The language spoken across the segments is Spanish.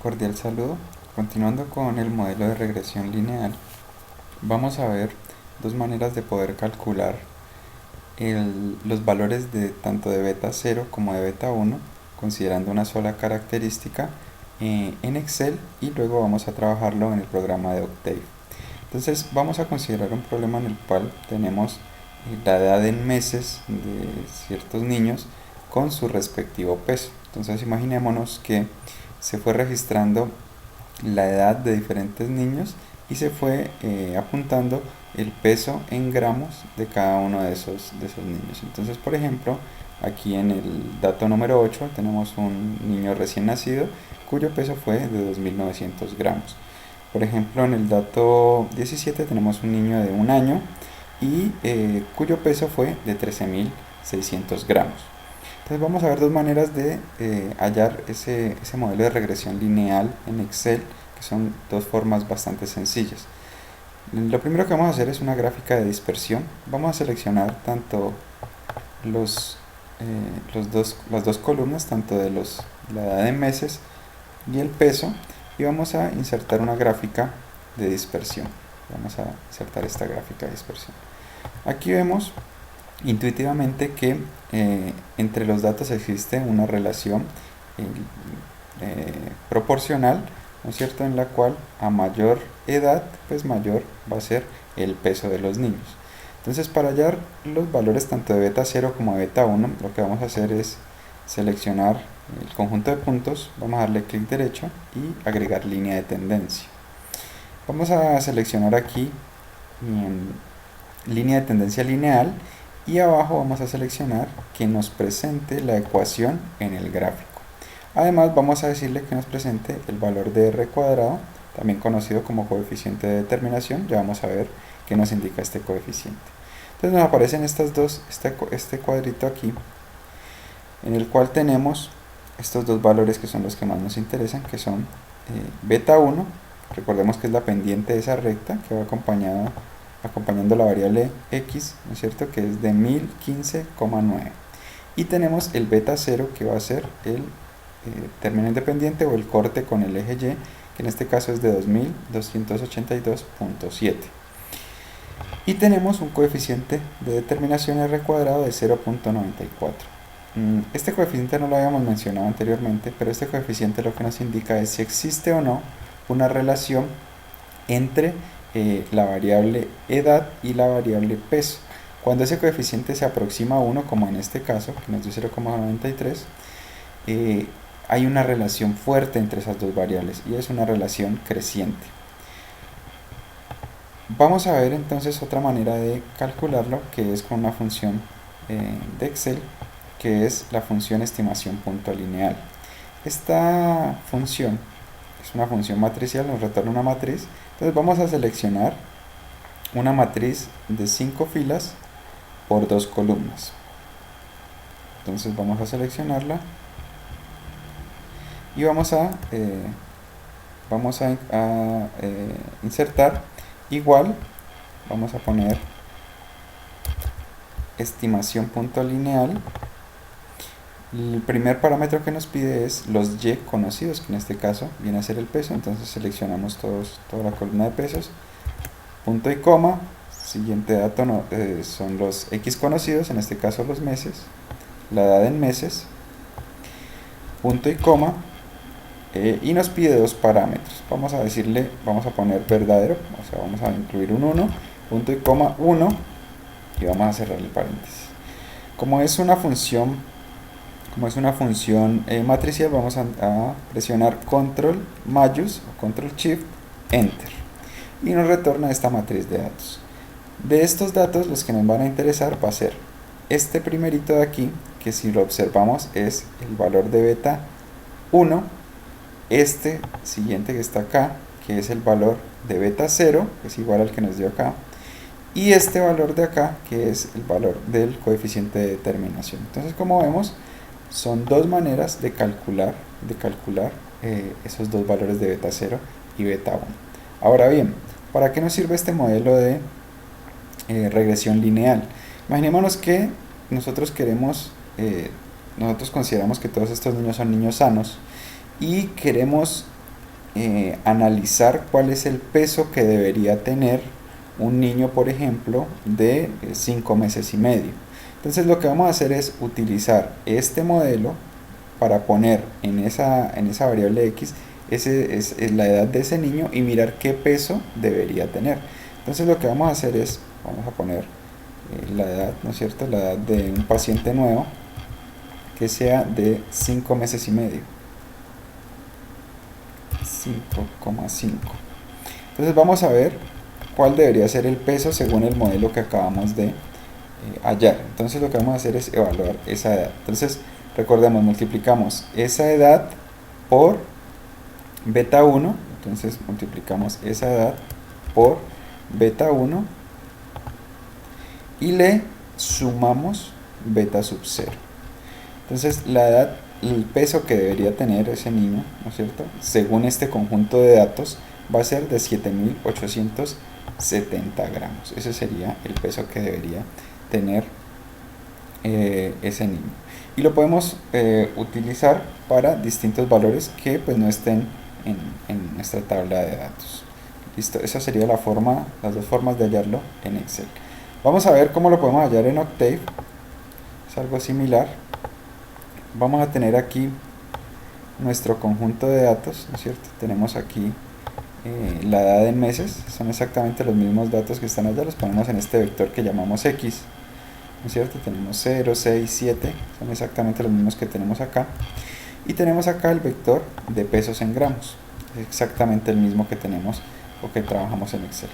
Cordial saludo. Continuando con el modelo de regresión lineal, vamos a ver dos maneras de poder calcular los valores de tanto de beta 0 como de beta 1, considerando una sola característica en Excel, y luego vamos a trabajarlo en el programa de Octave. Entonces vamos a considerar un problema en el cual tenemos la edad en meses de ciertos niños con su respectivo peso. Entonces imaginémonos que se fue registrando la edad de diferentes niños y se fue apuntando el peso en gramos de cada uno de esos niños. Entonces, por ejemplo, aquí en el dato número 8 tenemos un niño recién nacido cuyo peso fue de 2.900 gramos. Por ejemplo, en el dato 17 tenemos un niño de un año y cuyo peso fue de 13.600 gramos. Entonces vamos a ver dos maneras de hallar ese modelo de regresión lineal en Excel, que son dos formas bastante sencillas. Lo primero que vamos a hacer es una gráfica de dispersión. Vamos a seleccionar tanto las dos columnas, tanto de la edad en meses y el peso, y vamos a insertar una gráfica de dispersión. Vamos a insertar esta gráfica de dispersión. Aquí vemos intuitivamente que entre los datos existe una relación proporcional, ¿no es cierto?, en la cual a mayor edad, pues mayor va a ser el peso de los niños. Entonces, para hallar los valores tanto de beta 0 como de beta 1, lo que vamos a hacer es seleccionar el conjunto de puntos, vamos a darle clic derecho y agregar línea de tendencia. Vamos a seleccionar aquí línea de tendencia lineal, y abajo vamos a seleccionar que nos presente la ecuación en el gráfico. Además vamos a decirle que nos presente el valor de r cuadrado, también conocido como coeficiente de determinación. Ya vamos a ver qué nos indica este coeficiente. Entonces nos aparecen este cuadrito aquí, en el cual tenemos estos dos valores que son los que más nos interesan, que son beta 1, recordemos que es la pendiente de esa recta que va acompañando la variable x, ¿no es cierto?, que es de 1015,9. Y tenemos el beta 0, que va a ser el término independiente o el corte con el eje y, que en este caso es de 2282.7. Y tenemos un coeficiente de determinación r cuadrado de 0.94. Este coeficiente no lo habíamos mencionado anteriormente, pero este coeficiente lo que nos indica es si existe o no una relación entre la variable edad y la variable peso. Cuando ese coeficiente se aproxima a 1, como en este caso, que nos dio 0,93, hay una relación fuerte entre esas dos variables, y es una relación creciente. Vamos a ver entonces otra manera de calcularlo, que es con una función de Excel, que es la función estimación punto lineal. Esta función es una función matricial, nos retorna una matriz. Entonces vamos a seleccionar una matriz de 5 filas por 2 columnas. Entonces vamos a seleccionarla y vamos a insertar igual, vamos a poner estimación punto lineal. El primer parámetro que nos pide es los y conocidos, que en este caso viene a ser el peso. Entonces seleccionamos toda la columna de pesos, punto y coma. Siguiente dato son los x conocidos, en este caso los meses, la edad en meses, punto y coma, y nos pide dos parámetros. Vamos a poner verdadero, o sea, vamos a incluir un 1, punto y coma 1, y vamos a cerrar el paréntesis. Como es una función matricial, vamos a presionar control mayús o control shift enter, y nos retorna esta matriz de datos. De estos datos, los que nos van a interesar va a ser este primerito de aquí, que si lo observamos es el valor de beta 1, este siguiente que está acá, que es el valor de beta 0, que es igual al que nos dio acá, y este valor de acá, que es el valor del coeficiente de determinación. Entonces, como vemos, son dos maneras de calcular esos dos valores de beta 0 y beta 1. Ahora bien, ¿para qué nos sirve este modelo de regresión lineal? Imaginémonos que nosotros consideramos que todos estos niños son niños sanos y queremos analizar cuál es el peso que debería tener un niño, por ejemplo, de 5 meses y medio. Entonces lo que vamos a hacer es utilizar este modelo para poner en esa variable x es la edad de ese niño y mirar qué peso debería tener. Entonces lo que vamos a hacer es, vamos a poner la edad, ¿no es cierto? La edad de un paciente nuevo que sea de 5 meses y medio. 5,5. Entonces vamos a ver cuál debería ser el peso según el modelo que acabamos de hallar. Entonces lo que vamos a hacer es evaluar esa edad. Entonces recordemos, multiplicamos esa edad por beta 1. Entonces multiplicamos esa edad por beta 1 y le sumamos beta sub 0. Entonces la edad, el peso que debería tener ese niño, ¿no es cierto?, según este conjunto de datos, va a ser de 7.870 gramos. Ese sería el peso que debería tener ese niño. Y lo podemos utilizar para distintos valores que pues no estén en nuestra tabla de datos. Listo, esa sería las dos formas de hallarlo en Excel. Vamos a ver cómo lo podemos hallar en Octave. Es algo similar. Vamos a tener aquí nuestro conjunto de datos, ¿no es cierto? Tenemos aquí la edad en meses, son exactamente los mismos datos que están allá, los ponemos en este vector que llamamos X, ¿no es cierto? Tenemos 0, 6, 7, son exactamente los mismos que tenemos acá. Y tenemos acá el vector de pesos en gramos, es exactamente el mismo que tenemos o que trabajamos en Excel.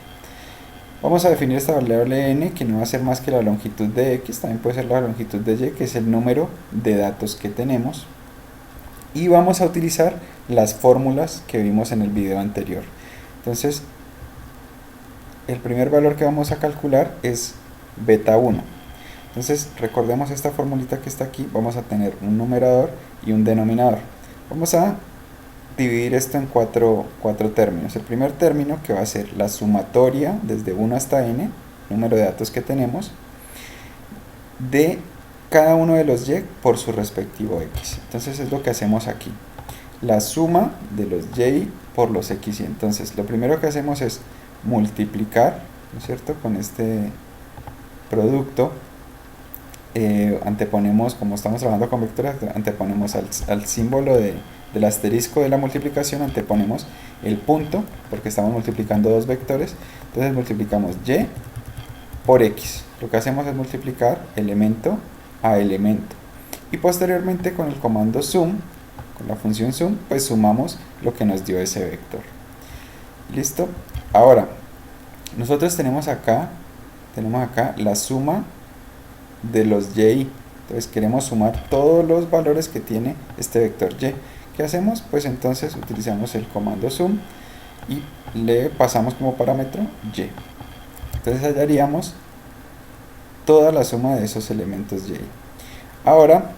Vamos a definir esta variable n, que no va a ser más que la longitud de x, también puede ser la longitud de y, que es el número de datos que tenemos. Y vamos a utilizar las fórmulas que vimos en el video anterior. Entonces, el primer valor que vamos a calcular es beta 1. Entonces, recordemos esta formulita que está aquí, vamos a tener un numerador y un denominador. Vamos a dividir esto en cuatro términos. El primer término, que va a ser la sumatoria desde 1 hasta n, número de datos que tenemos, de cada uno de los y por su respectivo x. Entonces es lo que hacemos aquí, la suma de los y por los x. Entonces lo primero que hacemos es multiplicar, ¿no es cierto?, con este producto. Anteponemos, como estamos trabajando con vectores, anteponemos al símbolo del asterisco de la multiplicación, anteponemos el punto, porque estamos multiplicando dos vectores. Entonces multiplicamos y por x. Lo que hacemos es multiplicar elemento a elemento, y posteriormente con el comando sum, con la función sum, pues sumamos lo que nos dio ese vector. Listo. Ahora nosotros tenemos acá la suma de los y. Entonces queremos sumar todos los valores que tiene este vector y. ¿Qué hacemos? Pues entonces utilizamos el comando sum y le pasamos como parámetro y. Entonces hallaríamos toda la suma de esos elementos y. Ahora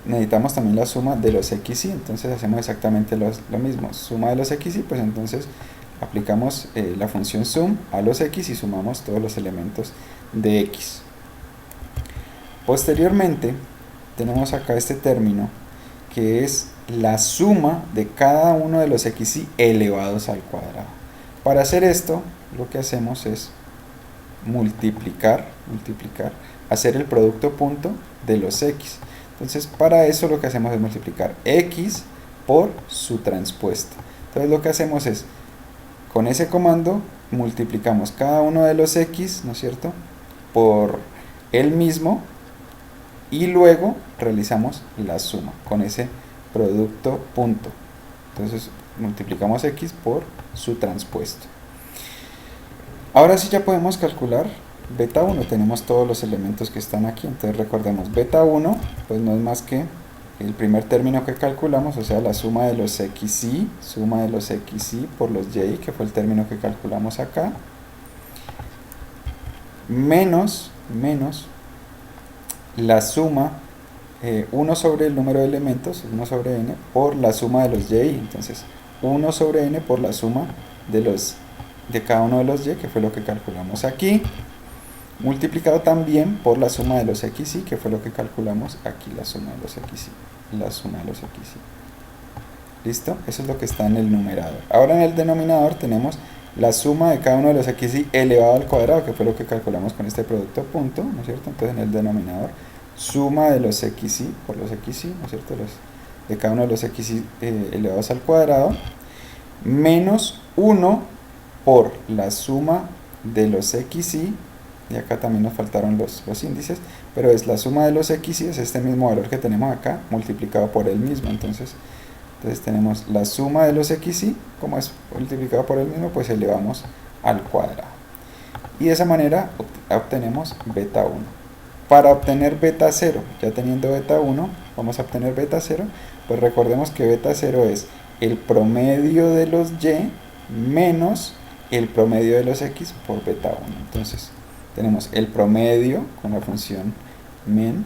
necesitamos también la suma de los xy. Entonces hacemos exactamente lo mismo, suma de los xy, pues entonces aplicamos la función sum a los x y sumamos todos los elementos de x. Posteriormente tenemos acá este término que es la suma de cada uno de los xy elevados al cuadrado. Para hacer esto, lo que hacemos es multiplicar, hacer el producto punto de los x. Entonces para eso lo que hacemos es multiplicar x por su transpuesto. Entonces lo que hacemos es, con ese comando multiplicamos cada uno de los x, ¿no es cierto?, por el mismo, y luego realizamos la suma con ese producto punto. Entonces multiplicamos x por su transpuesto. Ahora sí ya podemos calcular beta 1. Tenemos todos los elementos que están aquí. Entonces recordemos, beta 1 pues no es más que el primer término que calculamos, o sea, la suma de los xy por los y, que fue el término que calculamos acá, menos la suma 1 sobre el número de elementos, 1 sobre n, por la suma de los y. Entonces 1 sobre n por la suma de cada uno de los y, que fue lo que calculamos aquí, multiplicado también por la suma de los xy, que fue lo que calculamos aquí, la suma de los xy. ¿Listo? Eso es lo que está en el numerador. Ahora en el denominador tenemos la suma de cada uno de los xy elevado al cuadrado, que fue lo que calculamos con este producto punto, ¿no es cierto? Entonces en el denominador, suma de los xy por los xy, ¿no es cierto? De cada uno de los xy elevados al cuadrado, menos 1 por la suma de los xy, y acá también nos faltaron los índices, pero es la suma de los xy, es este mismo valor que tenemos acá, multiplicado por el mismo. Entonces tenemos la suma de los xy, como es multiplicado por el mismo, pues elevamos al cuadrado. Y de esa manera obtenemos beta 1. Para obtener beta 0, ya teniendo beta 1, vamos a obtener beta 0, pues recordemos que beta 0 es el promedio de los y menos el promedio de los x por beta 1. Entonces tenemos el promedio con la función men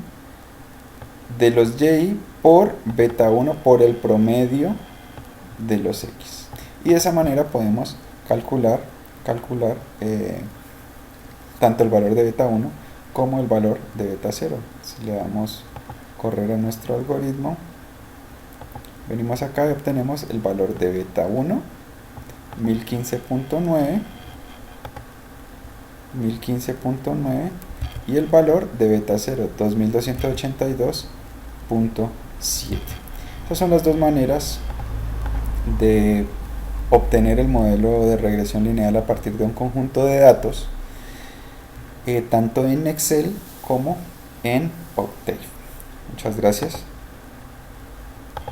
de los y por beta 1 por el promedio de los x. Y de esa manera podemos calcular tanto el valor de beta 1 como el valor de beta 0. Si le damos correr a nuestro algoritmo, venimos acá y obtenemos el valor de beta 1, 1015.9, y el valor de beta 0, 2282.7. Estas son las dos maneras de obtener el modelo de regresión lineal a partir de un conjunto de datos, tanto en Excel como en Octave. Muchas gracias.